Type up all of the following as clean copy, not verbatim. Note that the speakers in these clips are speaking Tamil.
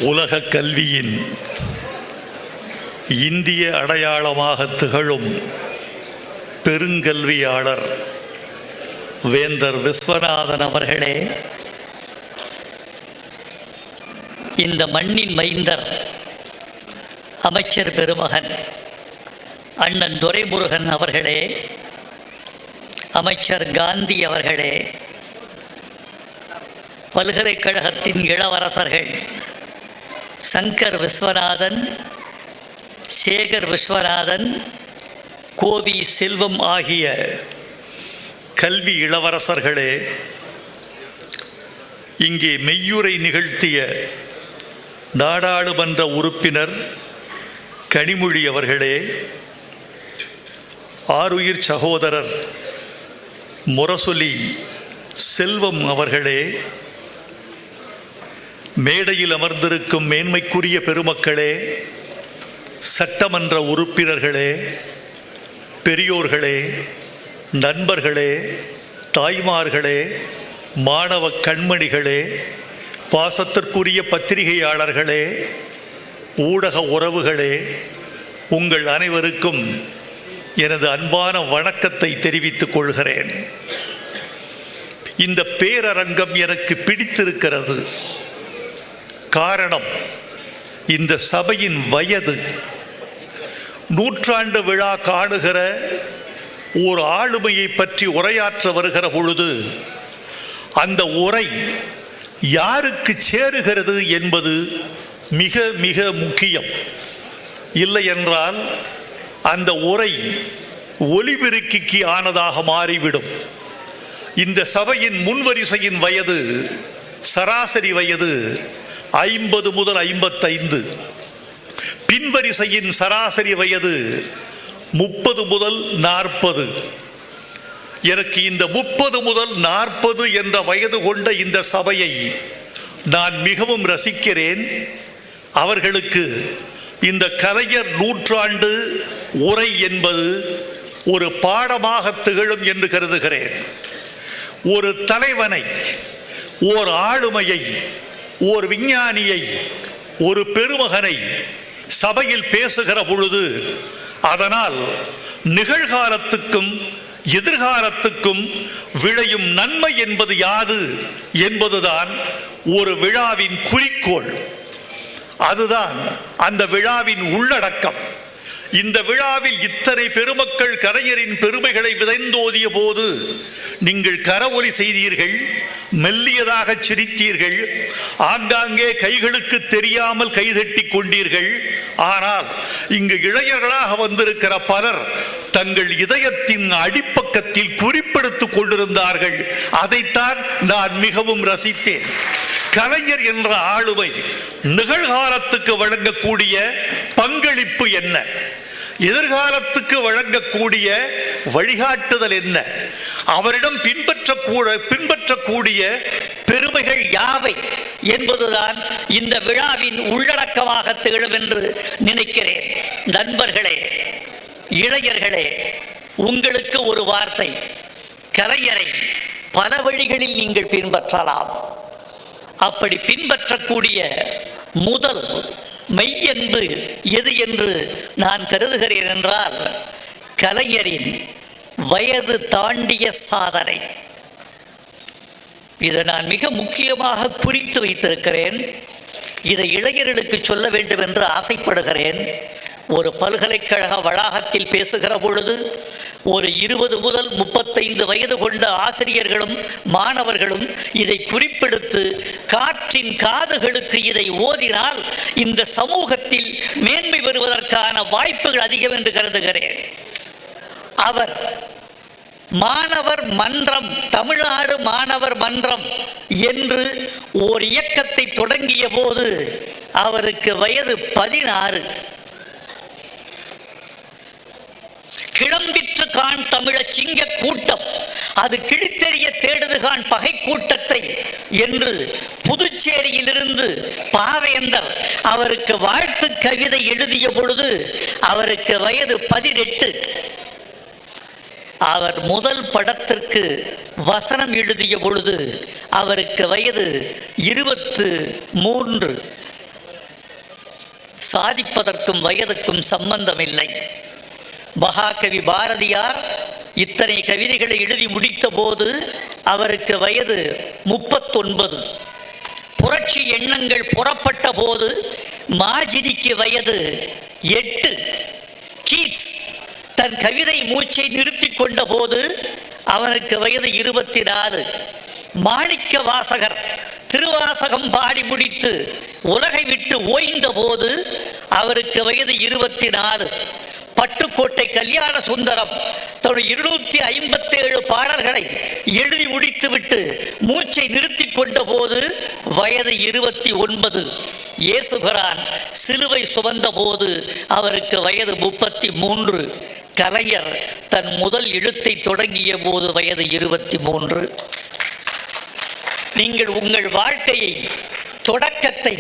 உலக கல்வியின் இந்திய அடையாளமாக திகழும் பெருங்கல்வியாளர் வேந்தர் விஸ்வநாதன் அவர்களே, இந்த மண்ணின் மைந்தர் அமைச்சர் பெருமகன் அண்ணன் துரைமுருகன் அவர்களே, அமைச்சர் காந்தி அவர்களே, பல்கலைக்கழகத்தின் இளவரசர்கள் சங்கர் விஸ்வநாதன், சேகர் விஸ்வநாதன், கோவி செல்வம் ஆகிய கல்வி இளவரசர்களே, இங்கே மெய்யுரை நிகழ்த்திய நாடாளுமன்ற உறுப்பினர் கனிமொழி அவர்களே, ஆருயிர் சகோதரர் முரசொலி செல்வம் அவர்களே, மேடையில் அமர்ந்திருக்கும் மேன்மைக்குரிய பெருமக்களே, சட்டமன்ற உறுப்பினர்களே, பெரியோர்களே, நண்பர்களே, தாய்மார்களே, மாணவ கண்மணிகளே, பாசத்திற்குரிய பத்திரிகையாளர்களே, ஊடக உறவுகளே, உங்கள் அனைவருக்கும் எனது அன்பான வணக்கத்தை தெரிவித்துக் கொள்கிறேன். இந்த பேரரங்கம் எனக்கு பிடித்திருக்கிறது. காரணம், இந்த சபையின் வயது. நூற்றாண்டு விழா காணுகிற ஒரு ஆளுமையை பற்றி உரையாற்ற வருகிற பொழுது அந்த உரை யாருக்கு சேருகிறது என்பது மிக மிக முக்கியம். இல்லை என்றால் அந்த உரை ஒலிபெருக்கிக்கு ஆனதாக மாறிவிடும். இந்த சபையின் முன்வரிசையின் வயது, சராசரி வயது 50 முதல் 55. பின்வரிசையின் சராசரி வயது 30 முதல் 40. எனக்கு இந்த 30 முதல் 40 என்ற வயது கொண்ட இந்த சபையை நான் மிகவும் ரசிக்கிறேன். அவர்களுக்கு இந்த கலைஞர் நூற்றாண்டு உரை என்பது ஒரு பாடமாக திகழும் என்று கருதுகிறேன். ஒரு தலைவனை, ஓர் ஆளுமையை, ஓர் விஞ்ஞானியை, ஒரு பெருமகனை சபையில் பேசுகிற பொழுது அதனால் நிகழ்காலத்துக்கும் எதிர்காலத்துக்கும் விளையும் நன்மை என்பது யாது என்பதுதான் ஒரு விழாவின் குறிக்கோள். அதுதான் அந்த விழாவின் உள்ளடக்கம். இந்த விழாவில் இத்தனை பெருமக்கள் கலைஞரின் பெருமைகளை விதைந்தோதிய போது நீங்கள் கரவொலி செய்தீர்கள், மெல்லியதாக சிரித்தீர்கள், ஆங்காங்கே கைகளுக்கு தெரியாமல் கைதட்டி கொண்டீர்கள். ஆனால் இங்கு இளைஞர்களாக வந்திருக்கிற பலர் தங்கள் இதயத்தின் அடிப்பக்கத்தில் குறிப்பெடுத்துக் கொண்டிருந்தார்கள். அதைத்தான் நான் மிகவும் ரசித்தேன். கலைஞர் என்ற ஆளுமை நிகழ்காலத்துக்கு வழங்கக்கூடிய பங்களிப்பு என்ன, எதிர்காலத்துக்கு வழங்கக்கூடிய வழிகாட்டுதல் என்ன, அவரிடம் பின்பற்றக்கூடிய பெருமைகள் யாவை என்பதுதான் இந்த விழாவின் உள்ளடக்கமாக திகழும் என்று நினைக்கிறேன். நண்பர்களே, இளைஞர்களே, உங்களுக்கு ஒரு வார்த்தை. கலைஞரை பல வழிகளில் நீங்கள் பின்பற்றலாம். அப்படி பின்பற்றக்கூடிய முதல் மெய்யன்பு எது என்று நான் கருதுகிறேன் என்றால், கலைஞரின் வயது தாண்டிய சாதனை. இதை நான் மிக முக்கியமாக குறித்து வைத்திருக்கிறேன். இதை இளைஞர்களுக்கு சொல்ல வேண்டும் என்று ஆசைப்படுகிறேன். ஒரு பல்கலைக்கழக வளாகத்தில் பேசுகிற பொழுது ஒரு 20 முதல் 35 வயது கொண்ட ஆசிரியர்களும் மாணவர்களும் இதை குறிப்பெடுத்து காற்றின் காதுகளுக்கு இதை ஓதினால் இந்த சமூகத்தில் மேன்மை பெறுவதற்கான வாய்ப்புகள் அதிகம் என்று கருதுகிறேன். அவர் மாணவர் மன்றம், தமிழ்நாடு மாணவர் மன்றம் என்று ஓர் இயக்கத்தை தொடங்கிய போது அவருக்கு வயது 16. கிளம்பிற்று கான் தமிழ சிங்க கூட்டம், அது கிழித்தெறிய தேடுதுகான் பகை கூட்டத்தை என்று புதுச்சேரியிலிருந்து பாவேந்தர் அவருக்கு வாழ்த்து கவிதை எழுதிய பொழுது அவருக்கு வயது 18. அவர் முதல் படத்திற்கு வசனம் எழுதிய பொழுது அவருக்கு வயது 23. சாதிப்பதற்கும் வயதுக்கும் சம்பந்தமில்லை. மகாகவி பாரதியார் இத்தனை கவிதைகளை எழுதி முடித்த போது அவருக்கு வயது 39. புரட்சி எண்ணங்கள் புறப்பட்ட போது மார்ஜினிக்கு வயது 8. கீட்ஸ் தன் கவிதை மூச்சை நிறுத்தி கொண்ட போது அவனுக்கு வயது 24. மாணிக்க வாசகர் திருவாசகம் பாடி முடித்து உலகை விட்டு ஓய்ந்த போது அவருக்கு வயது 24. பட்டுக்கோட்டை கல்யாண சுந்தரம் தன்னுடைய 257 பாடல்களை எழுதி முடித்துவிட்டு மூச்சை நிறுத்தி கொண்ட போது வயது 29. இயேசுபிரான் சிலுவை சுமந்த போது அவருக்கு வயது 33. கலைஞர் தன் முதல் எழுத்தை தொடங்கிய போது வயது 23. நீங்கள் உங்கள் வாழ்க்கையை தொடக்கத்தை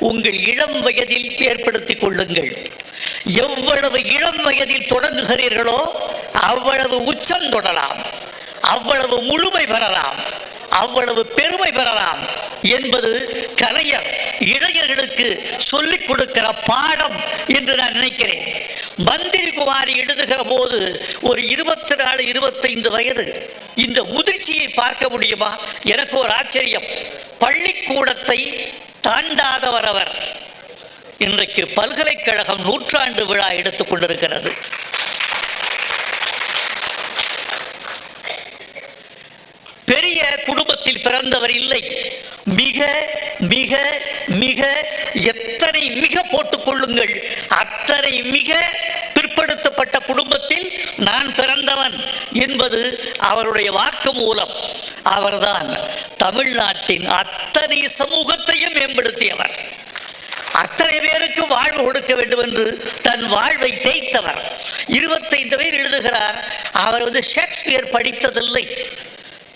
உங்கள் இளம் வயதில் ஏற்படுத்திக் கொள்ளுங்கள். எவ்வளவு இளம் வயதில் தொடங்குகிறீர்களோ அவ்வளவு உச்சம் தொடலாம், அவ்வளவு முழுமை பெறலாம், அவ்வளவு பெருமை பெறலாம் என்பது கலைஞர் இளைஞர்களுக்கு சொல்லிக் கொடுக்கிற பாடம் என்று நான் நினைக்கிறேன். மந்திரி குமாரி எழுதுகிற போது ஒரு 24, 25 வயது. இந்த முதிர்ச்சியை பார்க்க முடியுமா? எனக்கு ஒரு ஆச்சரியம். பள்ளிக்கூடத்தை தாண்டாதவர் அவர். இன்றைக்கு பல்கலைக்கழகம் 100ஆண்டு விழா எடுத்துக் கொண்டிருக்கிறது. பெரிய குடும்பத்தில் பிறந்தவர் இல்லை. மிக மிக மிக எத்தனை மிக போட்டுக் கொள்ளுங்கள், அத்தனை மிக பிற்படுத்தப்பட்ட குடும்பத்தில் நான் பிறந்தவன் என்பது அவருடைய வாக்கு மூலம். அவர்தான் தமிழ்நாட்டின் அத்தனை சமூகத்தையும் மேம்படுத்தியவர். அத்தனை பேருக்கு வாழ்வு கொடுக்க வேண்டும் என்று தன் வாழ்வை தேய்த்தவர். 25 பேர் எழுதுகிறார். அவர் ஷேக்ஸ்பியர் படித்ததில்லை,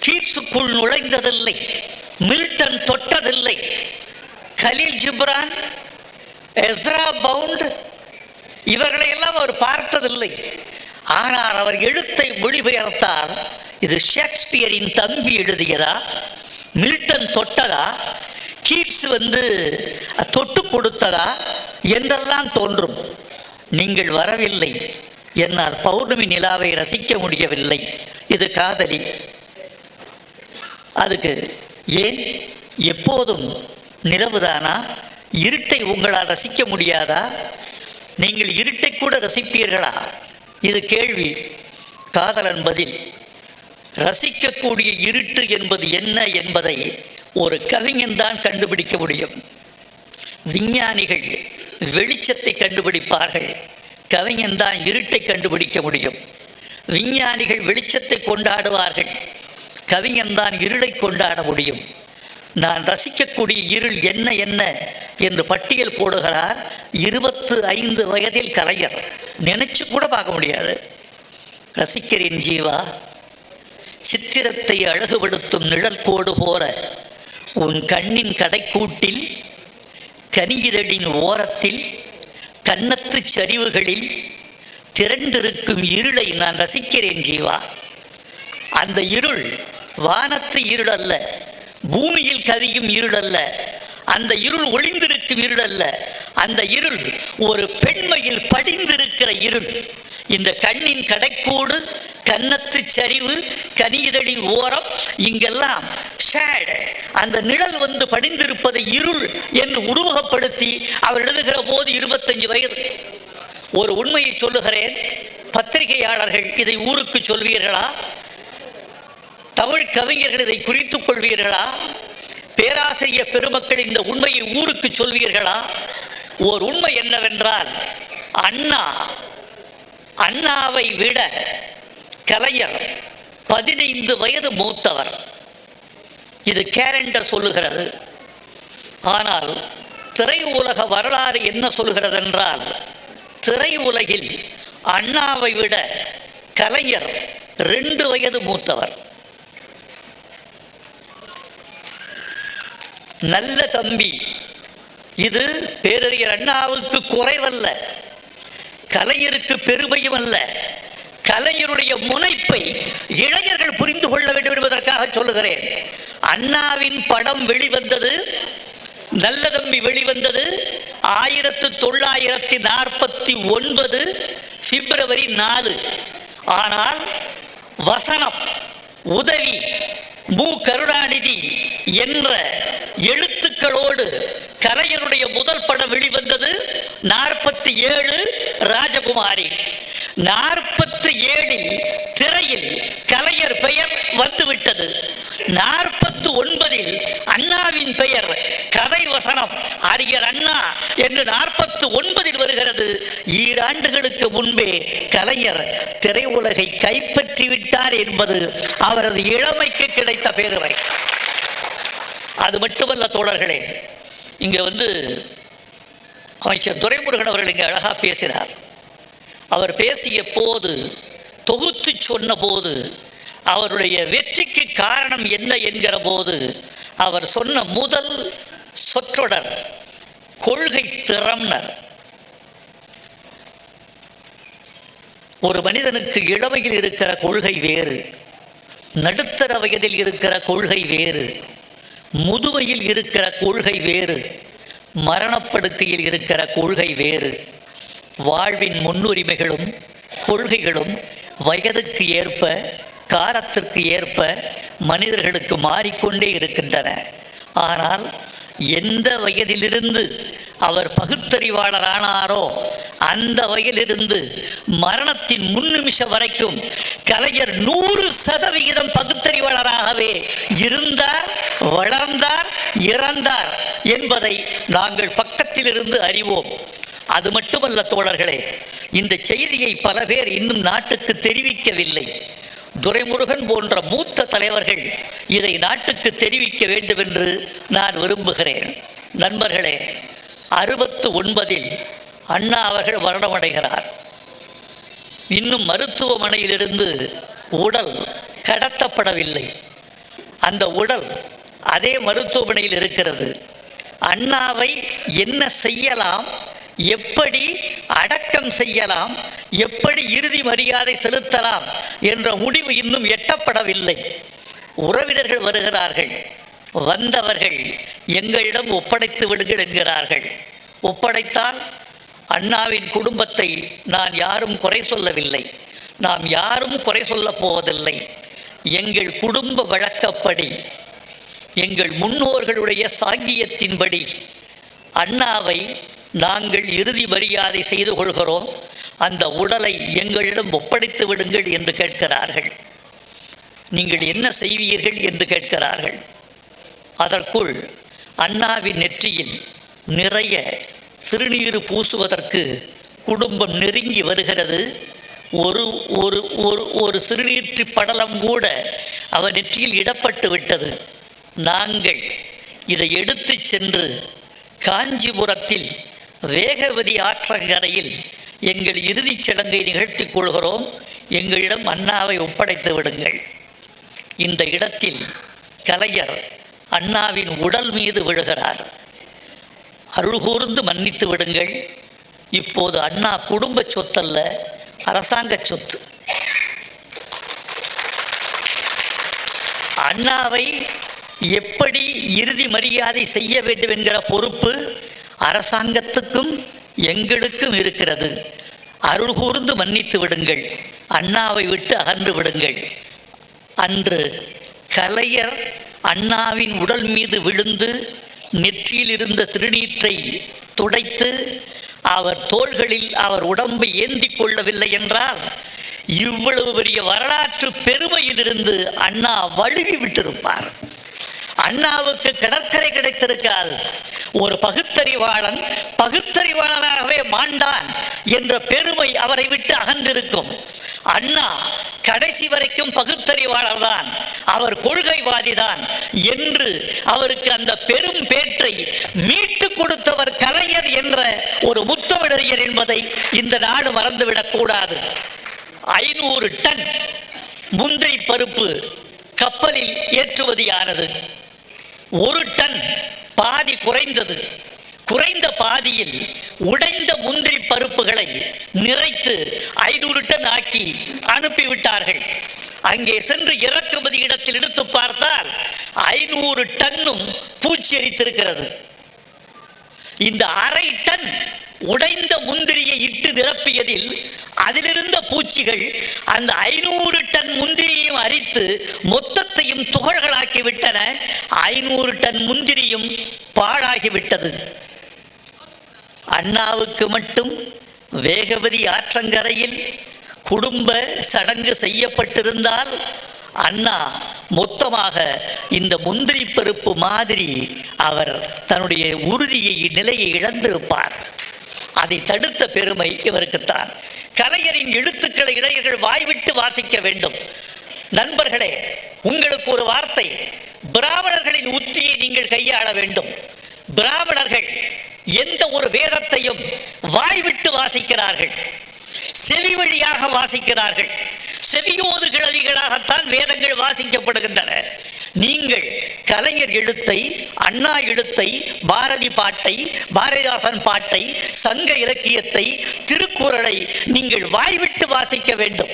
கீட்ஸுக்குள் நுழைந்ததில்லை, மில்டன் தொட்டதில்லை, கலீல் ஜிப்ரான், எஸ்ரா பவுண்ட் இவர்களை எல்லாம் அவர் பார்த்ததில்லை. ஆனால் அவர் எழுத்தை மொழிபெயர்த்தால் இது ஷேக்ஸ்பியரின் தம்பி எழுதியதா, மில்டன் தொட்டதா, கீட்ஸ் தொட்டு கொடுத்ததா என்றெல்லாம் தோன்றும். நீங்கள் வரவில்லை, என்னால் பௌர்ணமி நிலாவை ரசிக்க முடியவில்லை. இது காதலி. அதுக்கு ஏன் எப்போதும் நிலவுதானா? இருட்டை உங்களால் ரசிக்க முடியாதா? நீங்கள் இருட்டை கூட ரசிப்பீர்களா? இது கேள்வி. காதலன் பதில். ரசிக்கக்கூடிய இருட்டு என்பது என்ன என்பதை ஒரு கவிஞன் தான் கண்டுபிடிக்க முடியும். விஞ்ஞானிகள் வெளிச்சத்தை கண்டுபிடிப்பார்கள், கவிஞன் தான் இருட்டை கண்டுபிடிக்க முடியும். விஞ்ஞானிகள் வெளிச்சத்தை கொண்டாடுவார்கள், கவிஞன் தான் இருளை கொண்டாட முடியும். நான் ரசிக்கக்கூடிய இருள் என்ன என்ன என்று பட்டியல் போடுகிறார் 25 வயதில் கலைஞர். நினைச்சு கூட பார்க்க முடியாது. ரசிக்கிறேன் ஜீவா, சித்திரத்தை அழகுபடுத்தும் நிழல் கோடு போல உன் கண்ணின் கடைக்கூட்டில், கனியிதழின் ஓரத்தில், கன்னத்து சரிவுகளில் திரண்டிருக்கும் இருளை நான் ரசிக்கிறேன் ஜீவா. அந்த இருள் வானத்து இருள் அல்ல, பூமியில் கவியும் இருள் அல்ல, அந்த இருள் ஒளிந்திருக்கும் இருள் அல்ல, அந்த இருள் ஒரு பெண்மையில் படிந்திருக்கிற இருள். இந்த கண்ணின் கடைக்கூடு, கன்னத்து சரிவு, கனியிதழின் ஓரம், இங்கெல்லாம் ஷேட், அந்த நிழல் படிந்திருப்பதை இருள் என்று உருவகப்படுத்தி அவர் எழுதுகிற போது 25 வயது. ஒரு உண்மையை சொல்லுகிறேன், பத்திரிகையாளர்கள் இதை ஊருக்கு சொல்வீர்களா? தமிழ் கவிஞர்கள் இதை குறித்துக் கொள்வீர்களா? பேராசிரியர் பெருமக்கள் இந்த உண்மையை ஊருக்கு சொல்வீர்களா? ஒரு உண்மை என்னவென்றால், அண்ணாவை விட கலைஞர் 15 வயது மூத்தவர். இது கேலண்டர் சொல்லுகிறது. ஆனால் திரை உலக வரலாறு என்ன சொல்கிறது என்றால், திரை உலகில் அண்ணாவை விட கலைஞர் 2 வயது மூத்தவர். நல்ல தம்பி. இது பேரறிஞர் அண்ணாவுக்கு குறைவல்ல, கலைஞருக்கு பெருமையும் அல்ல. கலைஞருடைய முனைப்பை இளைஞர்கள் புரிந்து கொள்ள வேண்டும் என்பதற்காக சொல்லுகிறேன். அண்ணாவின் படம் வெளிவந்தது நல்ல தம்பி வெளிவந்தது 1949 பிப்ரவரி 4. ஆனால் வசனம் உதவி மு. கருணாநிதி என்ற எழுத்துக்களோடு கலைஞருடைய முதல் படம் வெளிவந்தது 47 ராஜகுமாரி. 47 திரையில் கலைஞர் பெயர் வந்துவிட்டது. 49 அண்ணாவின் பெயர் கதை வசனம் அறிஞர் அண்ணா என்று 49 வருகிறது. ஈராண்டுகளுக்கு முன்பே கலைஞர் திரையுலகை கைப்பற்றி விட்டார் என்பது அவரது இளமைக்கு கிடைத்த பேருரை. அது மட்டுமல்ல தோழர்களே, இங்க அமைச்சர் துரைமுருகன் அவர்கள் இங்கே அழகா பேசினார். அவர் பேசிய போது, தொகுத்து சொன்ன போது, அவருடைய வெற்றிக்கு காரணம் என்ன என்கிற போது அவர் சொன்ன முதல் சொற்றொடர் கொள்கை திறம்னர். ஒரு மனிதனுக்கு இளமையில் இருக்கிற கொள்கை வேறு, நடுத்தர வயதில் இருக்கிற கொள்கை வேறு, முதுமையில் இருக்கிற கொள்கை வேறு, மரணப்படுக்கையில் இருக்கிற கொள்கை வேறு. வாழ்வின் முன்னுரிமைகளும் கொள்கைகளும் வயதுக்கு ஏற்ப, காலத்திற்கு ஏற்ப மனிதர்களுக்கு மாறிக்கொண்டே இருக்கின்றன. ஆனால் எந்த வயதிலிருந்து அவர் பகுத்தறிவாளரானாரோ அந்த வயதிலிருந்து மரணத்தின் முன்னிமிஷம் வரைக்கும் கலைஞர் 100% பகுத்தறிவாளராகவே இருந்தார், வளர்ந்தார், இறந்தார் என்பதை நாங்கள் பக்கத்திலிருந்து அறிவோம். அது மட்டுமல்ல தோழர்களே, இந்த செய்தியை பல பேர் இன்னும் நாட்டுக்கு தெரிவிக்கவில்லை. துரைமுருகன் போன்ற மூத்த தலைவர்கள் இதை நாட்டுக்கு தெரிவிக்க வேண்டும் என்று நான் விரும்புகிறேன். நண்பர்களே, 69 அண்ணா அவர்கள் மரணமடைகிறார். இன்னும் மருத்துவமனையிலிருந்து உடல் கடத்தப்படவில்லை. அந்த உடல் அதே மருத்துவமனையில் இருக்கிறது. அண்ணாவை என்ன செய்யலாம், எப்படி அடக்கம் செய்யலாம், எப்படி இறுதி மரியாதை செலுத்தலாம் என்ற முடிவு இன்னும் எட்டப்படவில்லை. உறவினர்கள் வருகிறார்கள். வந்தவர்கள் எங்களிடம் ஒப்படைத்து விடுங்கள் என்கிறார்கள். ஒப்படைத்தால் அண்ணாவின் குடும்பத்தை நான் யாரும் குறை சொல்லவில்லை, நாம் யாரும் குறை சொல்லப் போவதில்லை. எங்கள் குடும்ப வழக்கப்படி, எங்கள் முன்னோர்களுடைய சாங்கியத்தின்படி அண்ணாவை நாங்கள் இறுதி மரியாதை செய்து கொள்கிறோம். அந்த உடலை எங்களிடம் ஒப்படைத்து விடுங்கள் என்று கேட்கிறார்கள். நீங்கள் என்ன செய்வீர்கள் என்று கேட்கிறார்கள். அதற்குள் அண்ணாவின் நெற்றியில் நிறைய சிறுநீர் பூசுவதற்கு குடும்பம் நெருங்கி வருகிறது. ஒரு ஒரு ஒரு ஒரு சிறுநீற்று படலம் கூட அவர் நெற்றியில் இடப்பட்டு விட்டது. நாங்கள் இதை எடுத்து சென்று காஞ்சிபுரத்தில் வேகவதி ஆற்றங்கரையில் எங்கள் இறுதிச் சடங்கை நிகழ்த்திக் கொள்கிறோம். எங்களிடம் அண்ணாவை ஒப்படைத்து விடுங்கள். இந்த இடத்தில் கலைஞர் அண்ணாவின் உடல் மீது விழுகிறார். அருள்கூர்ந்து மன்னித்து விடுங்கள். இப்போது அண்ணா குடும்ப சொத்தல்ல, அரசாங்க சொத்து. அண்ணாவை எப்படி இறுதி மரியாதை செய்ய வேண்டும் என்கிற பொறுப்பு அரசாங்கத்துக்கும் எங்களுக்கும் இருக்கிறது. அருள்கூர்ந்து மன்னித்து விடுங்கள், அண்ணாவை விட்டு அகன்று விடுங்கள். அன்று கலைஞர் அண்ணாவின் உடல் மீது விழுந்து நெற்றியில் இருந்த திருநீற்றை துடைத்து அவர் தோள்களில் அவர் உடம்பை ஏந்தி கொள்ளவில்லை என்றால் இவ்வளவு பெரிய வரலாற்று பெருமையிலிருந்து அண்ணா வழுவி விட்டிருப்பார். அண்ணாவுக்கு கடற்கரை கிடைத்திருக்காது. ஒரு பகுத்தறிவாளனாகவே மாண்டான் என்ற பெருமை அவரை விட்டு அகன்றிருக்கும். அண்ணா கடைசி வரைக்கும் பகுத்தறிவாளர் தான், அவர் கொள்கைவாதிதான் என்று அவருக்கு அந்த பெரும் பேற்றை மீட்டு கொடுத்தவர் கலைஞர் என்ற ஒரு முத்தமிழறிஞர் என்பதை இந்த நாடு மறந்துவிடக் கூடாது. 500 டன் முந்திரி பருப்பு கப்பலில் ஏற்றுமதியானது. 1 டன் பாதி குறைந்தது. குறைந்த பாதியில் உடைந்த முந்திரி பருப்புகளை நிறைத்து 500 டன் ஆக்கி அனுப்பிவிட்டார்கள். அங்கே சென்று இறக்குமதி இடத்தில் எடுத்து பார்த்தால் 500 டன்னும் பூச்சி அரித்திருக்கிறது. இந்த 1/2 டன் உடைந்த முந்திரியை இட்டு நிரப்பியதில் அதிலிருந்த பூச்சிகள் அந்த 500 டன் முந்திரியையும் அரித்து மொத்தத்தையும் துகள்களாக்கி விட்டன. 500 டன் முந்திரியும் பாழாகிவிட்டது. அண்ணாவுக்கு மட்டும் வேகவதி ஆற்றங்கரையில் குடும்ப சடங்கு செய்யப்பட்டிருந்தால் அண்ணா மொத்தமாக இந்த முந்திரி பருப்பு மாதிரி அவர் தன்னுடைய உறுதியை நிலையை இழந்திருப்பார். அதை தடுத்த பெருமை இவருக்குத்தான். கலைஞரின் எழுத்துக்களை இளைஞர்கள் வாய்விட்டு வாசிக்க வேண்டும். நண்பர்களே, உங்களுக்கு ஒரு வார்த்தை, பிராமணர்களின் உத்தியை நீங்கள் கையாள வேண்டும். பிராமணர்கள் எந்த ஒரு வேதத்தையும் வாய்விட்டு வாசிக்கிறார்கள், செவி வழியாக வாசிக்கிறார்கள். செவியோது கிழவிகளாகத்தான் வேதங்கள் வாசிக்கப்படுகின்றன. நீங்கள் கலைஞர் எழுத்தை, அண்ணா எழுத்தை, பாரதி பாட்டை, பாரதிதாசன் பாட்டை, சங்க இலக்கியத்தை, திருக்குறளை நீங்கள் வாய்விட்டு வாசிக்க வேண்டும்.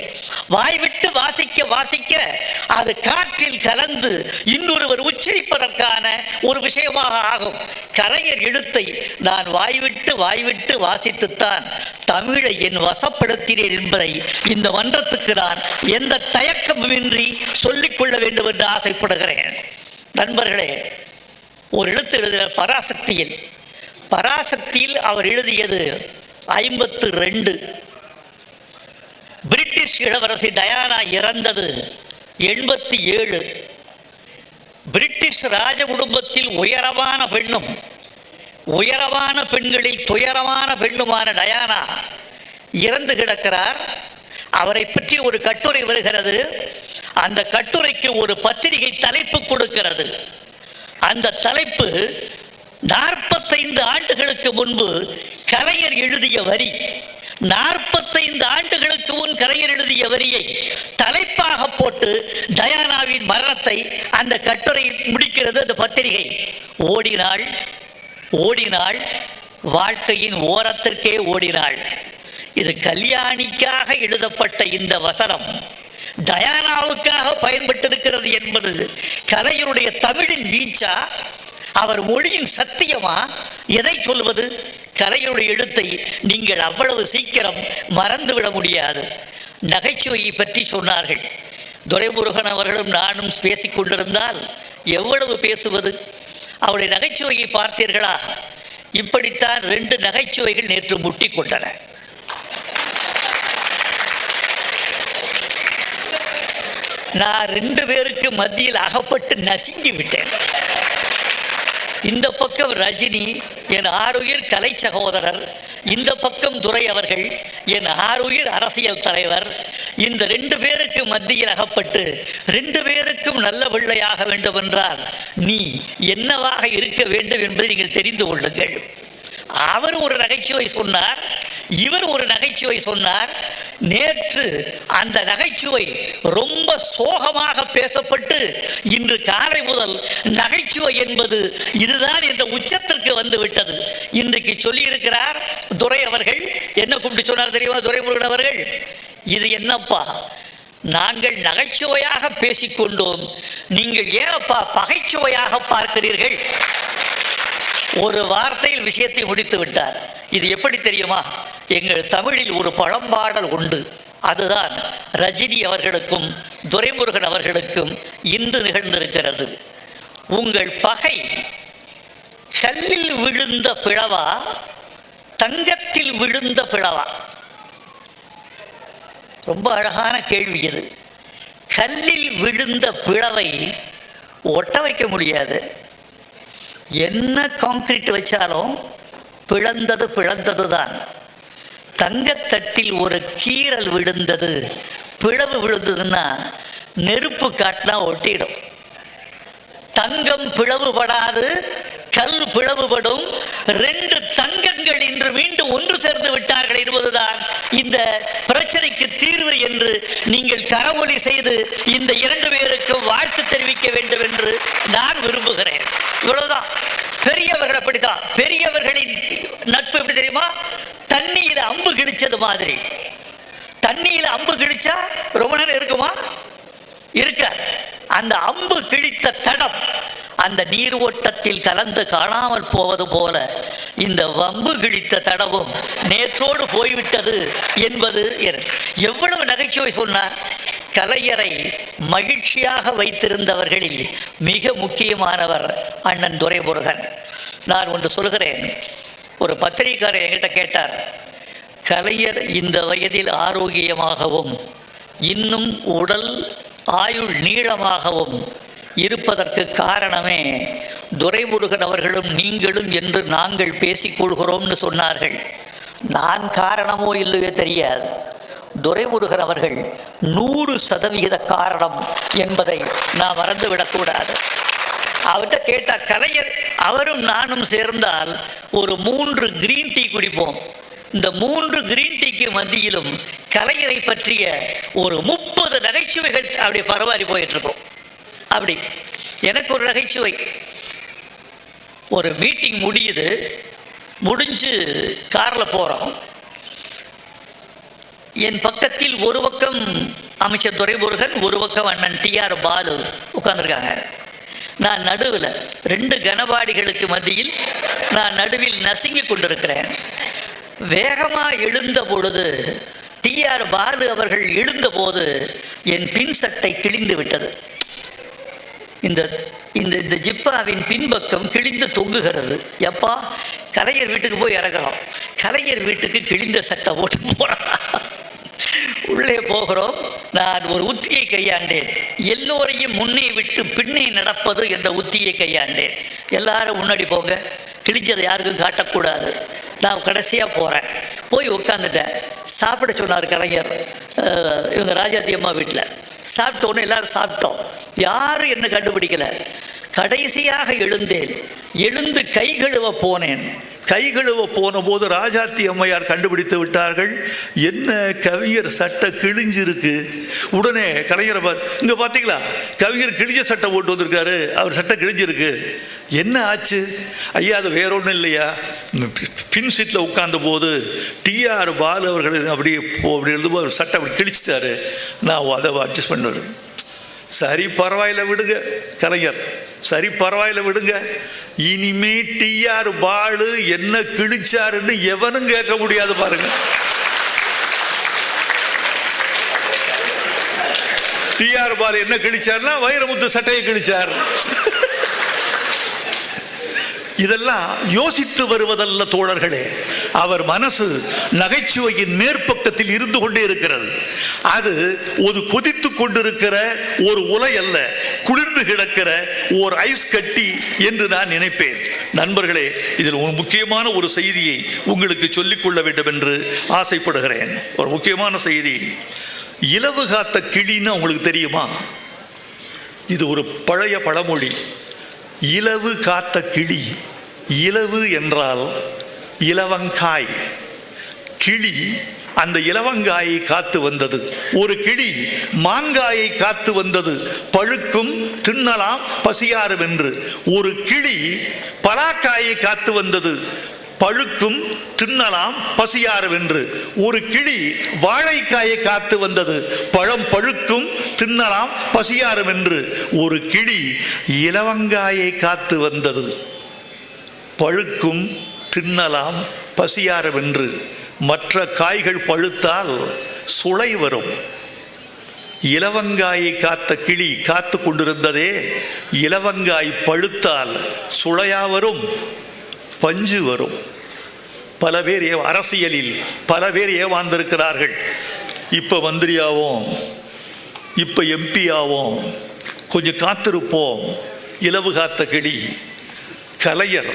வாய்விட்டு வாசிக்க வாசிக்க அது காற்றில் கலந்து இன்னொருவர் உச்சரிப்பதற்கான ஒரு விஷயமாக ஆகும். கலைஞர் எழுத்தை நான் வாய்விட்டு வாசித்துத்தான் தமிழை என் வசப்படுத்தினேன் என்பதை இந்த மன்றத்துக்கு நான் எந்த தயக்கமின்றி சொல்லிக்கொள்ள வேண்டும் என்று ஆசைப்படுகிறேன். நண்பர்களே, ஒரு எழுத்து எழுதினார் பராசக்தியில். பராசக்தியில் அவர் எழுதியது 52. பிரிட்டிஷ் இளவரசி டயானா இறந்தது 87. பிரிட்டிஷ் ராஜ குடும்பத்தில் உயரமான பெண்ணும் உயரமான பெண்களில் துயரமான பெண்ணுமான டயானா இறந்து கிடக்கிறார். அவரை பற்றி ஒரு கட்டுரை வருகிறது. அந்த கட்டுரைக்கு ஒரு பத்திரிகை தலைப்பு கொடுக்கிறது. அந்த தலைப்பு 45 ஆண்டுகளுக்கு முன்பு கலைஞர் எழுதிய வரி. 45 ஆண்டுகளுக்கு முன் கலைஞர் எழுதிய வரியை தலைப்பாக போட்டு டயானாவின் மரணத்தை அந்த கட்டுரை முடிக்கிறது அந்த பத்திரிகை. ஓடினாள் ஓடினாள், வாழ்க்கையின் ஓரத்திற்கே ஓடினாள். இது கல்யாணிக்காக எழுதப்பட்ட இந்த வசனம் டயானாவுக்காக பயன்பட்டிருக்கிறது என்பது கலைஞருடைய தமிழின் வீச்சா, அவர் மொழியின் சத்தியமா? எதை சொல்வது? கலைஞருடைய எழுத்தை நீங்கள் அவ்வளவு சீக்கிரம் மறந்துவிட முடியாது. நகைச்சுவையை பற்றி சொன்னார்கள். துரைமுருகன் அவர்களும் நானும் பேசிக் கொண்டிருந்தால் எவ்வளவு பேசுவது? அவருடைய நகைச்சுவையை பார்த்தீர்களா? இப்படித்தான் 2 நகைச்சுவைகள் நேற்று முட்டி கொண்டன. நான் 2 பேருக்கு மத்தியில் அகப்பட்டு நசுங்கி விட்டேன். இந்த பக்கம் ரஜினி, என் ஆருயிர் கலை சகோதரர். இந்த பக்கம் துரை அவர்கள், என் ஆருயிர் அரசியல் தலைவர். இந்த 2 பேருக்கு மத்தியில் அகப்பட்டு 2 பேருக்கும் நல்ல பிள்ளையாக வேண்டும் என்றால் நீ என்னவாக இருக்க வேண்டும் என்பதை நீங்கள் தெரிந்து கொள்ளுங்கள். அவர் ஒரு நகைச்சுவை சொன்னார், இவர் ஒரு நகைச்சுவை சொன்னார். நேற்று அந்த நகைச்சுவை ரொம்ப சோகமாக பேசப்பட்டு இன்று காலை முதல் நகைச்சுவை என்பது இதுதான் என்ற உச்சத்திற்கு வந்து விட்டது. இன்றைக்கு சொல்லியிருக்கிறார் துரை அவர்கள். என்ன கூப்பிட்டு சொன்னார் தெரியுமா துரைமுருகன் அவர்கள்? இது என்னப்பா, நாங்கள் நகைச்சுவையாக பேசிக்கொண்டோம், நீங்கள் ஏனப்பா பகைச்சுவையாக பார்க்கிறீர்கள்? ஒரு வார்த்தையில் விஷயத்தை முடித்து விட்டார். இது எப்படி தெரியுமா? எங்கள் தமிழில் ஒரு பழம்பாடல் உண்டு. அதுதான் ரஜினி அவர்களுக்கும் துரைமுருகன் அவர்களுக்கும் இன்று நிகழ்ந்திருக்கிறது. உங்கள் பகை கல்லில் விழுந்த பிளவா, தங்கத்தில் விழுந்த பிளவா? ரொம்ப அழகான கேள்வி இது. கல்லில் விழுந்த பிளவை ஒட்ட வைக்க முடியாது. என்ன கான்கிரீட் வச்சாலும் பிளந்தது தான். தங்கத்தட்டில் ஒரு கீறல் விழுந்தது, பிளவு விழுந்ததுன்னா நெருப்பு காட்டினா ஒட்டிடும். தங்கம் பிளவுபடாது, கல் பிளவுபடும். 2 தங்கங்கள் இன்று மீண்டும் ஒன்று சேர்ந்து விட்டார்கள் என்பதுதான் இந்த பிரச்சனைக்கு தீர்வு என்று நீங்கள் கரவொலி செய்து இந்த 2 பேருக்கும் வாழ்த்து தெரிவிக்க வேண்டும் என்று நான் விரும்புகிறேன். இவ்வளவுதான். பெரியவர்கள் அப்படித்தான். பெரியவர்களின் நட்பு எப்படி தெரியுமா? தண்ணியில அம்பு கிழிச்சது மாதிரி. தண்ணியில அம்பு கிழிச்சா ரொம்ப நேரம் இருக்குமா? இருக்க. அந்த அம்பு கிழித்த தடம் அந்த நீர் ஓட்டத்தில் கலந்து காணாமல் போவது போல இந்த வம்பு கிழித்த தடவும் நேற்றோடு போய்விட்டது என்பது எவ்வளவு நகைச்சுவை சொன்னார். கலைஞரை மகிழ்ச்சியாக வைத்திருந்தவர்களில் மிக முக்கியமானவர் அண்ணன் துரைமுருகன். நான் ஒன்று சொல்கிறேன். ஒரு பத்திரிகையாளர் என்கிட்ட கேட்டார், கலைஞர் இந்த வயதில் ஆரோக்கியமாகவும் இன்னும் உடல் ஆயுள் நீளமாகவும் இருப்பதற்கு காரணமே துரைமுருகன் அவர்களும் நீங்களும் என்று நாங்கள் பேசிக்கொள்கிறோம்னு சொன்னார்கள். நான் காரணமோ இல்லையோ தெரியாது, துரைமுருகன் அவர்கள் 100% காரணம் என்பதை நான் மறந்துவிடக்கூடாது. அவர்கிட்ட கேட்டால், கலைஞர் அவரும் நானும் சேர்ந்தால் ஒரு 3 கிரீன் டீ குடிப்போம். இந்த 3 கிரீன் டீக்கு மத்தியிலும் கலைஞரை பற்றிய ஒரு 30 நகைச்சுவைகள் அப்படி பரவாரி போயிட்டு இருக்கோம். அப்படி எனக்கு ஒரு நகைச்சுவை. ஒரு மீட்டிங் முடிஞ்சு காரில் போகிறோம். என் பக்கத்தில் ஒரு பக்கம் அமைச்சர் துரைமுருகன், ஒரு பக்கம் அண்ணன் டிஆர் பாலு உட்கார்ந்துருக்காங்க. நான் நடுவில் 2 கனபாடிகளுக்கு மத்தியில் நான் நடுவில் நசுங்கி கொண்டிருக்கிறேன். வேகமாக எழுந்த பொழுது டிஆர் பாலு அவர்கள் எழுந்தபோது என் பின் சட்டை கிழிந்து விட்டது. இந்த இந்த ஜிப்பாவின் பின்பக்கம் கிழிந்து தொங்குகிறது. எப்பா, கலைஞர் வீட்டுக்கு போய் இறங்குறோம். கலைஞர் வீட்டுக்கு கிழிந்த சட்டை போட்டு போகிறோம். உள்ளே போகிறோம். நான் ஒரு உத்தியை கையாண்டேன். எல்லோரையும் முன்னே விட்டு பின்னே நடப்பது என்ற உத்தியை கையாண்டேன். எல்லாரும் முன்னாடி போங்க, கிழிஞ்சதை யாருக்கும் காட்டக்கூடாது. நான் கடைசியாக போகிறேன். போய் உட்காந்துட்டேன். சாப்பிட சொன்னார் கலைஞர். இவங்க ராஜாத்தி அம்மா வீட்டில் சாப்பிட்டோன்னு எல்லோரும் சாப்பிட்டோம். யாரும் என்ன கண்டுபிடிக்கலை. கடைசியாக எழுந்தேன். எழுந்து கை கழுவ போனேன். கை கழுவ போன போது ராஜாத்தி அம்மையார் கண்டுபிடித்து விட்டார்கள். என்ன கவிஞர் சட்டை கிழிஞ்சிருக்கு. உடனே கலைஞரை இங்கே பார்த்தீங்களா, கவிஞர் கிழிஞ்ச சட்டை போட்டு வந்திருக்காரு, அவர் சட்டை கிழிஞ்சிருக்கு. என்ன ஆச்சு? ஐயா, அது வேற ஒன்றும் இல்லையா, பின் சீட்டில் உட்கார்ந்த போது டிஆர் பாலு அவர்கள் அப்படி எழுதும்போது அவர் சட்டை அப்படி கிழிச்சிட்டாரு, நான் அதை அட்ஜஸ்ட் பண்ணுவேன். சரி, பரவாயில்ல விடுங்க கலைஞர், சரி பரவாயில்ல விடுங்க. இனிமே டிஆர் பாலு என்ன கிழிச்சாருன்னு எவனும் கேட்க முடியாது பாருங்க. டிஆர் பாலு என்ன கிழிச்சாருன்னா வைரமுத்து சட்டையை கிழிச்சார். இதெல்லாம் யோசித்து வருவதல்ல தோழர்களே. அவர் மனசு நகைச்சுவையின் மேற்பக்கத்தில் இருந்து கொண்டே இருக்கிறது. அது ஒரு கொதித்து கொண்டிருக்கிற ஒரு உலை அல்ல, குளிர்ந்து கிடக்கிற ஒரு ஐஸ் கட்டி என்று நான் நினைப்பேன். நண்பர்களே, இதில் ஒரு முக்கியமான ஒரு செய்தியை உங்களுக்கு சொல்லிக்கொள்ள வேண்டும் என்று ஆசைப்படுகிறேன். ஒரு முக்கியமான செய்தி. இலவு காத்த கிளின்னு உங்களுக்கு தெரியுமா? இது ஒரு பழைய பழமொழி. இலவு காத்த கிளி. இலவு என்றால் இலவங்காய். கிளி அந்த இலவங்காயை காத்து வந்தது. ஒரு கிளி மாங்காயை காத்து வந்தது, பழுக்கும் தின்னலாம் பசியாரும் என்று. ஒரு கிளி பலாக்காயை காத்து வந்தது, பழுக்கும் தின்னலாம் பசியாரும் என்று. ஒரு கிளி வாழைக்காயை காத்து வந்தது, பழம் பழுக்கும் தின்னலாம் பசியாரும் என்று. ஒரு கிளி இலவங்காயை காத்து வந்தது, பழுக்கும் தின்னலாம் பசியாரும் என்று. மற்ற காய்கள் பழுத்தால் சுளை வரும். இலவங்காயை காத்த கிளி காத்து கொண்டிருந்ததே, இலவங்காய் பழுத்தால் சுளையா வரும், பஞ்சு வரும். பல பேர் அரசியலில் பல பேர் ஏமாந்திருக்கிறார்கள். இப்போ மந்திரியாவோம், இப்போ எம்பி ஆவோம், கொஞ்சம் காத்திருப்போம். இலவு காத்த கிளி. கலைஞர்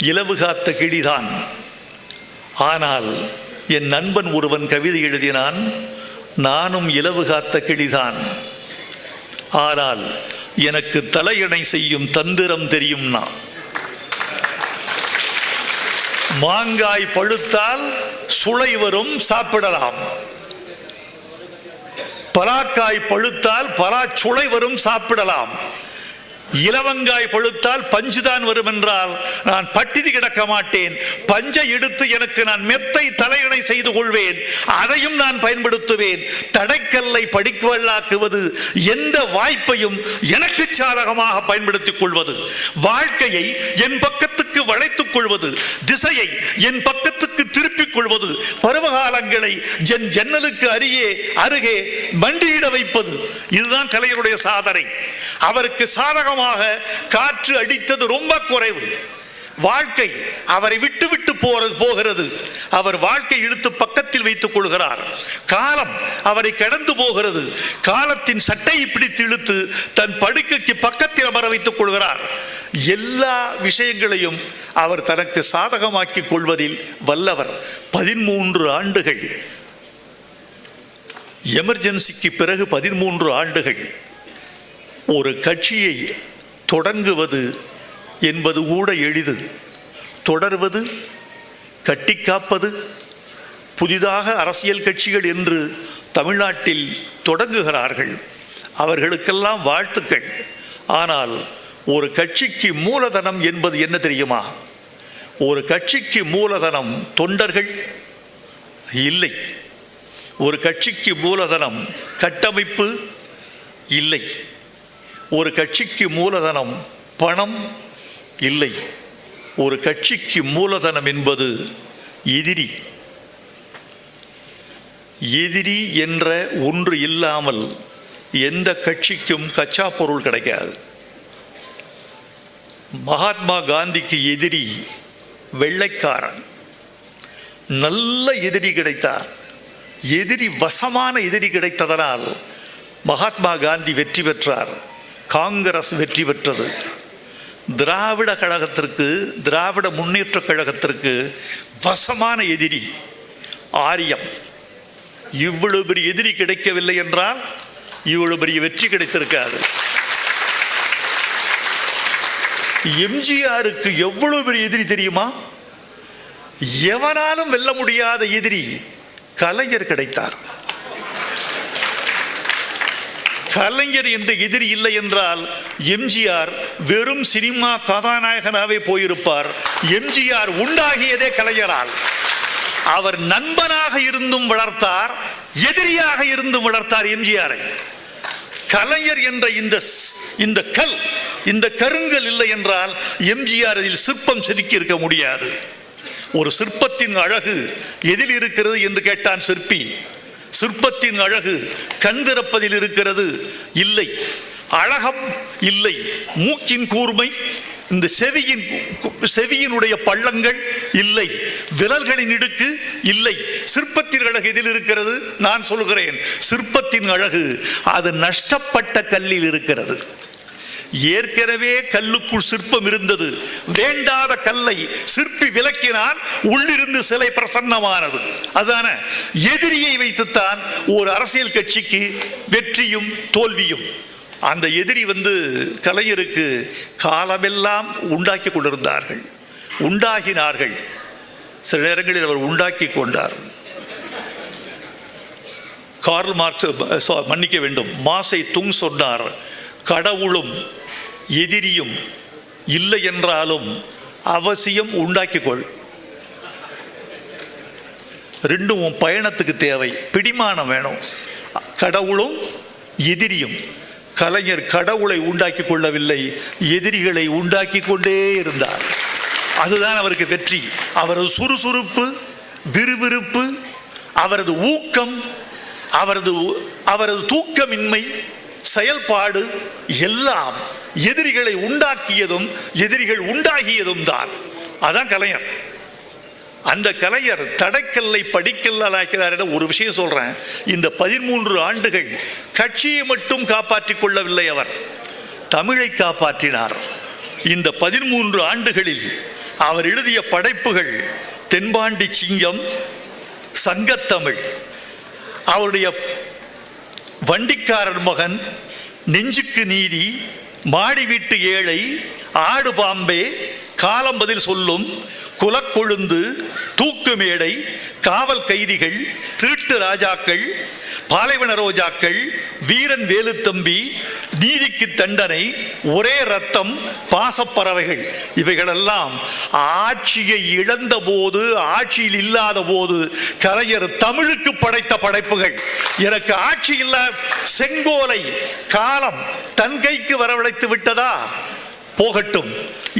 இலவு காத்த கிளிதான். ஆனால் என் நண்பன் ஒருவன் கவிதை எழுதினான், நானும் இலவு காத்த கிளிதான், ஆனால் எனக்கு தலையணை செய்யும் தந்திரம் தெரியும்னா. மாங்காய் பழுத்தால் சுளை வரும், சாப்பிடலாம். பலாக்காய் பழுத்தால் பலா சுளை வரும், சாப்பிடலாம். இலவங்காய் பழுத்தால் பஞ்சுதான் வரும் என்றால் நான் பட்டினி கிடக்க மாட்டேன். பஞ்சை எடுத்து எனக்கு நான் மெத்தை தலையணை செய்து கொள்வேன், அதையும் நான் பயன்படுத்துவேன். தடைக்கல்லை படிக்கவல்லாக்குவது, எந்த வாய்ப்பையும் எனக்கு சாதகமாக பயன்படுத்திக் கொள்வது, வாழ்க்கையை என் பக்கத்துக்கு வளைத்துக் கொள்வது, திசையை என் பக்கத்துக்கு திருப்பிக் கொள்வது, பருவகாலங்களை என் ஜன்னலுக்கு அருகே மண்டியிட வைப்பது, இதுதான் கலைஞருடைய சாதனை. அவருக்கு சாதகமாக காற்று அடித்தது ரொம்ப குறைவு. வாழ்க்கை அவரை விட்டு விட்டு போகிறது. அவர் வாழ்க்கை இழுத்து பக்கத்தில் வைத்துக் கொள்கிறார். காலம் அவரை கடந்து போகிறது. காலத்தின் சட்டையை பிடித்து இழுத்து தன் படுக்கைக்கு பக்கத்தில் அமர வைத்துக் கொள்கிறார். எல்லா விஷயங்களையும் அவர் தனக்கு சாதகமாக்கி கொள்வதில் வல்லவர். 13 ஆண்டுகள் எமர்ஜென்சிக்கு பிறகு 13 ஆண்டுகள் ஒரு கட்சியை தொடங்குவது என்பது கூட எளிது. தொடர்வது, கட்டி காப்பது, புதிதாக அரசியல் கட்சிகள் என்று தமிழ்நாட்டில் தொடங்குகிறார்கள், அவர்களுக்கெல்லாம் வாழ்த்துக்கள். ஆனால் ஒரு கட்சிக்கு மூலதனம் என்பது என்ன தெரியுமா? ஒரு கட்சிக்கு மூலதனம் தொண்டர்கள் இல்லை. ஒரு கட்சிக்கு மூலதனம் கட்டமைப்பு இல்லை. ஒரு கட்சிக்கு மூலதனம் பணம் இல்லை. ஒரு கட்சிக்கு மூலதனம் என்பது எதிரி. எதிரி என்ற ஒன்று இல்லாமல் எந்த கட்சிக்கும் கச்சா பொருள் கிடைக்காது. மகாத்மா காந்திக்கு எதிரி வெள்ளைக்காரன். நல்ல எதிரி கிடைத்தார். எதிரி வசமான எதிரி கிடைத்ததனால் மகாத்மா காந்தி வெற்றி பெற்றார். காங்கிரஸ் வெற்றி பெற்றது. திராவிட கழகத்திற்கு, திராவிட முன்னேற்ற கழகத்திற்கு வசமான எதிரி ஆரியம். இவ்வளவு பெரிய எதிரி கிடைக்கவில்லை என்றால் இவ்வளவு பெரிய வெற்றி கிடைத்திருக்காது. எம்ஜிஆருக்கு எவ்வளவு பெரிய எதிரி தெரியுமா? எவனாலும் வெல்ல முடியாத எதிரி கலைஞர் கிடைத்தார். கலைஞர் என்ற எதிரி இல்லை என்றால் எம்ஜிஆர் வெறும் சினிமா கதாநாயகனாகவே போயிருப்பார். எம்ஜிஆர் உண்டாகியதே கலைஞரால். அவர் நண்பனாக இருந்தும் வளர்த்தார், எதிரியாக இருந்தும் வளர்த்தார் எம்ஜிஆரை. கலைஞர் என்ற இந்த கருங்கல் இல்லை என்றால் எம்ஜிஆர் அதில் சிற்பம் செதுக்கி இருக்க முடியாது. ஒரு சிற்பத்தின் அழகு எதில் இருக்கிறது என்று கேட்டான் சிற்பி. சிற்பத்தின் அழகு கண் திறப்பதில் இருக்கிறது இல்லை. அழகம் இல்லை. மூக்கின் கூர்மை, இந்த செவியினுடைய பள்ளங்கள் இல்லை. விரல்களின் இடுக்கு இல்லை. சிற்பத்தின் அழகு எதில் இருக்கிறது? நான் சொல்கிறேன், சிற்பத்தின் அழகு அது நஷ்டப்பட்ட கல்லில் இருக்கிறது. ஏற்கனவே கல்லுக்குள் சிற்பம் இருந்தது. வேண்டாத கல்லை சிற்பி விலக்கினால் உள்ளிருந்து சிலை பிரசன்னமானது. அதான எதிரியை வைத்துத்தான் ஒரு அரசியல் கட்சிக்கு வெற்றியும் தோல்வியும். அந்த எதிரி கலைஞருக்கு காலமெல்லாம் உண்டாக்கி கொண்டிருந்தார்கள், உண்டாகினார்கள். சில நேரங்களில் அவர் உண்டாக்கி கொண்டார். கார்ல் மார்க்ஸ், மன்னிக்க வேண்டும், மாசை துங் சொன்னார், கடவுளும் எதிரியும் இல்லை என்றாலும் அவசியம் உண்டாக்கிக்கொள். ரெண்டும் உன் பயணத்துக்கு தேவை. பிடிமானம் வேணும். கடவுளும் எதிரியும். கலைஞர் கடவுளை உண்டாக்கி கொள்ளவில்லை, எதிரிகளை உண்டாக்கி கொண்டே இருந்தார். அதுதான் அவருக்கு வெற்றி. அவரது சுறுசுறுப்பு, விறுவிறுப்பு, அவரது ஊக்கம், அவரது தூக்கமின்மை, செயல்பாடு எல்லாம் எதிரிகளை உண்டாக்கியதும் எதிரிகள் உண்டாகியதும் தான். அதான் கலைஞர். அந்த கலைஞர் தடைக்கல்லை படிக்கல்லாக்கிறார். ஒரு விஷயம் சொல்றேன், இந்த 13 ஆண்டுகள் கட்சியை மட்டும் காப்பாற்றிக் கொள்ளவில்லை, அவர் தமிழை காப்பாற்றினார். இந்த 13 ஆண்டுகளில் அவர் எழுதிய படைப்புகள் தென்பாண்டி சிங்கம், சங்கத்தமிழ், அவருடைய வண்டிக்காரர் மகன், நெஞ்சுக்கு நீதி, மாடி வீட்டு ஏழை, ஆடு பாம்பே, காலம் பதில் சொல்லும், குலக்கொழுந்து, தூக்கு மேடை, காவல் கைதிகள், திருட்டு ராஜாக்கள், பாலைவன ரோஜாக்கள், வீரன் வேலுத்தம்பி, நீதிக்கு தண்டனை, ஒரே ரத்தம், பாசப்பறவைகள், இவைகளெல்லாம் ஆட்சியை இழந்த போது, ஆட்சியில் இல்லாத போது கலைஞர் தமிழுக்கு படைத்த படைப்புகள். எனக்கு ஆட்சி இல்ல, செங்கோலை காலம் தன் கைக்கு வரவழைத்து விட்டதா, போகட்டும்,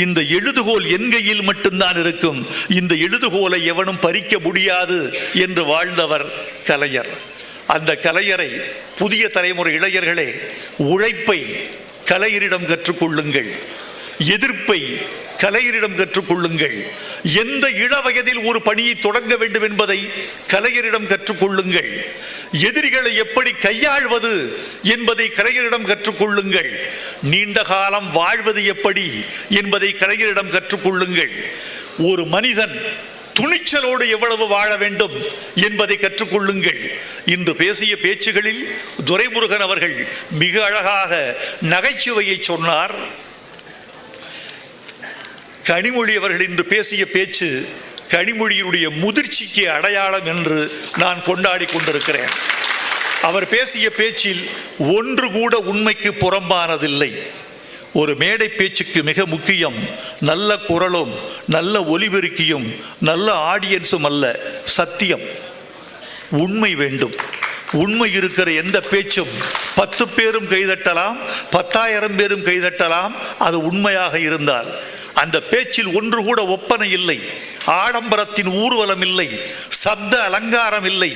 இந்த எழுதுகோல் என் கையில் மட்டும்தான் இருக்கும், இந்த எழுதுகோலை எவனும் பறிக்க முடியாது என்று வாழ்ந்தவர் கலைஞர். அந்த கலைஞரை புதிய தலைமுறை இளைஞர்களே, உழைப்பை கலைஞரிடம் கற்றுக்கொள்ளுங்கள், எதிர்ப்பை கலைஞரிடம் கற்றுக்கொள்ளுங்கள், எந்த இள வயதில் ஒரு பணியை தொடங்க வேண்டும் என்பதை கலைஞரிடம் கற்றுக்கொள்ளுங்கள், எதிரிகளை எப்படி கையாள்வது என்பதை கலைஞரிடம் கற்றுக்கொள்ளுங்கள், நீண்ட காலம் வாழ்வது எப்படி என்பதை கலைஞரிடம் கற்றுக்கொள்ளுங்கள், ஒரு மனிதன் துணிச்சலோடு எவ்வளவு வாழ வேண்டும் என்பதை கற்றுக்கொள்ளுங்கள். இன்று பேசிய பேச்சுகளில் துரைமுருகன் அவர்கள் மிக அழகாக நகைச்சுவையை சொன்னார். கனிமொழி அவர்கள் இன்று பேசிய பேச்சு கனிமொழியினுடைய முதிர்ச்சிக்கு அடையாளம் என்று நான் கொண்டாடி கொண்டிருக்கிறேன். அவர் பேசிய பேச்சில் ஒன்று கூட உண்மைக்கு புறம்பானதில்லை. ஒரு மேடை பேச்சுக்கு மிக முக்கியம் நல்ல குரலும், நல்ல ஒலிபெருக்கியும், நல்ல ஆடியன்ஸும் அல்ல, சத்தியம், உண்மை வேண்டும். உண்மை இருக்கிற எந்த பேச்சும் 10 பேரும் கைதட்டலாம், 10,000 பேரும் கைதட்டலாம். அது உண்மையாக இருந்தால் அந்த பேச்சில் ஒன்று கூட ஒப்பனை இல்லை, ஆடம்பரத்தின் ஊர்வலம் இல்லை, சப்த அலங்காரம் இல்லை,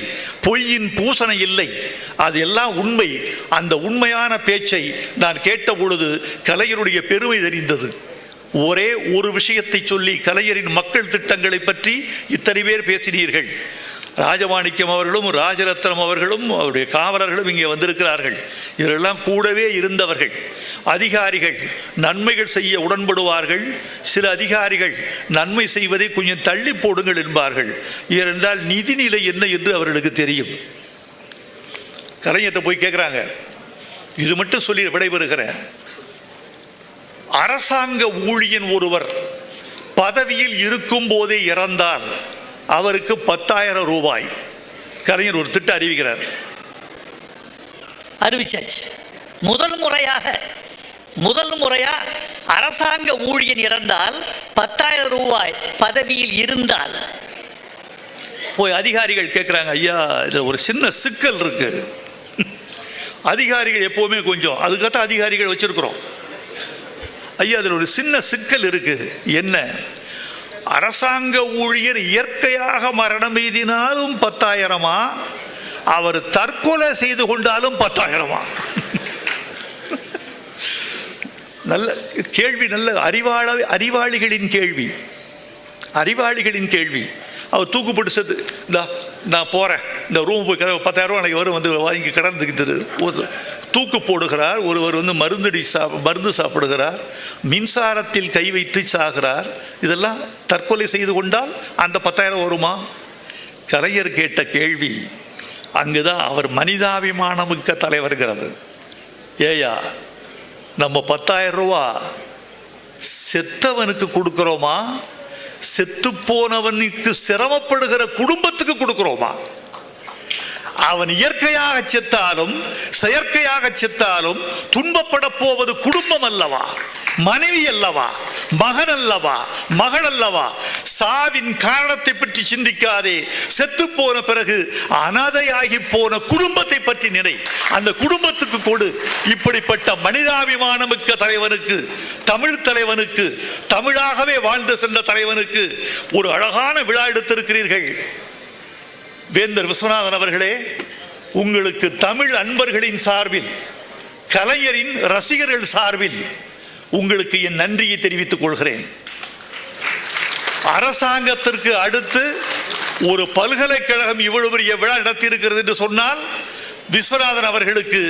பொய்யின் பூசனை இல்லை. அது எல்லாம் உண்மை. அந்த உண்மையான பேச்சை நான் கேட்ட பொழுது கலைஞருடைய பெருமை தெரிந்தது. ஒரே ஒரு விஷயத்தை சொல்லி கலைஞரின் மக்கள் திட்டங்களை பற்றி இத்தனை பேர் பேசினீர்கள். ராஜமாணிக்கம் அவர்களும் ராஜரத்னம் அவர்களும் அவருடைய காவலர்களும் இங்கே வந்திருக்கிறார்கள். இவரெல்லாம் கூடவே இருந்தவர்கள். அதிகாரிகள் நன்மைகள் செய்ய உடன்படுவார்கள், சில அதிகாரிகள் நன்மை செய்வதை கொஞ்சம் தள்ளி போடுங்கள் என்பார்கள். ஏனென்றால் நிதிநிலை என்ன என்று அவர்களுக்கு தெரியும். கலைஞர்கிட்ட போய் கேட்குறாங்க, இது மட்டும் சொல்லி விடைபெறுகிறேன், அரசாங்க ஊழியன் ஒருவர் பதவியில் இருக்கும் போதே இறந்தால் அவருக்கு 10,000 ரூபாய். கலைஞர் ஒரு திட்டம் அறிவிக்கிறார். அறிவிச்சாச்சு. முதல் முறையா அரசாங்க ஊழியன் இறந்தால் 10,000 ரூபாய் பதவியில் இருந்தால். போய் அதிகாரிகள் கேட்குறாங்க, ஐயா இதில் ஒரு சின்ன சிக்கல் இருக்கு. அதிகாரிகள் எப்போவுமே கொஞ்சம் அதுக்காக அதிகாரிகள் வச்சிருக்கிறோம். ஐயா அதில் ஒரு சின்ன சிக்கல் இருக்கு. என்ன? அரசாங்க ஊழியர் இயற்கையாக மரணம் எய்தினாலும் 10,000, அவர் தற்கொலை செய்து கொண்டாலும் 10,000. நல்ல கேள்வி, நல்ல அறிவாளிகளின் கேள்வி, அறிவாளிகளின் கேள்வி. அவர் தூக்கு பிடிச்சது, நான் போகிறேன், இந்த ரூம் போய் 10,000 எனக்கு வரும், வந்து வாங்கி கடந்துக்கிட்டு தூக்கு போடுகிறார். ஒருவர் வந்து மருந்து சாப்பிடுகிறார், மின்சாரத்தில் கை வைத்து சாகிறார். இதெல்லாம் தற்கொலை செய்து கொண்டால் அந்த 10,000 வருமா? கலைஞர் கேட்ட கேள்வி அங்குதான் அவர் மனிதாபிமானமிக்க தலைவர்கிறது. ஏயா நம்ம 10,000 ரூபா செத்தவனுக்கு கொடுக்கிறோமா, செத்து போனவனுக்கு சிரமப்படுகிற குடும்பத்துக்கு கொடுக்கிறோமா? அவன் இயற்கையாக செத்தாலும் செயற்கையாக செத்தாலும் துன்பப்பட போவது குடும்பம் அல்லவா, மனைவி அல்லவா, மகன் அல்லவா, மகள் அல்லவா? சாவின் காரணத்தை பற்றி சிந்திக்காதே, செத்து போன பிறகு அனாதையாகி போன குடும்பத்தை பற்றி நினை, அந்த குடும்பத்துக்கு கொடு. இப்படிப்பட்ட மனிதாபிமானமிக்க தலைவனுக்கு, தமிழ் தலைவனுக்கு, தமிழாகவே வாழ்ந்து சென்ற தலைவனுக்கு ஒரு அழகான விழா எடுத்திருக்கிறீர்கள். வேந்தர் விஸ்வநாதன் அவர்களே, உங்களுக்கு தமிழ் அன்பர்களின் சார்பில், கலைஞரின் ரசிகர்கள் சார்பில் உங்களுக்கு என் நன்றியை தெரிவித்துக் கொள்கிறேன். அரசாங்கத்திற்கு அடுத்து ஒரு பல்கலைக்கழகம் இவ்வளவு பெரிய விழா நடத்தியிருக்கிறது என்று சொன்னால் விஸ்வநாதன் அவர்களுக்கு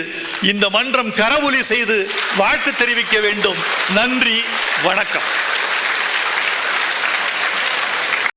இந்த மன்றம் கரவொலி செய்து வாழ்த்து தெரிவிக்க வேண்டும். நன்றி, வணக்கம்.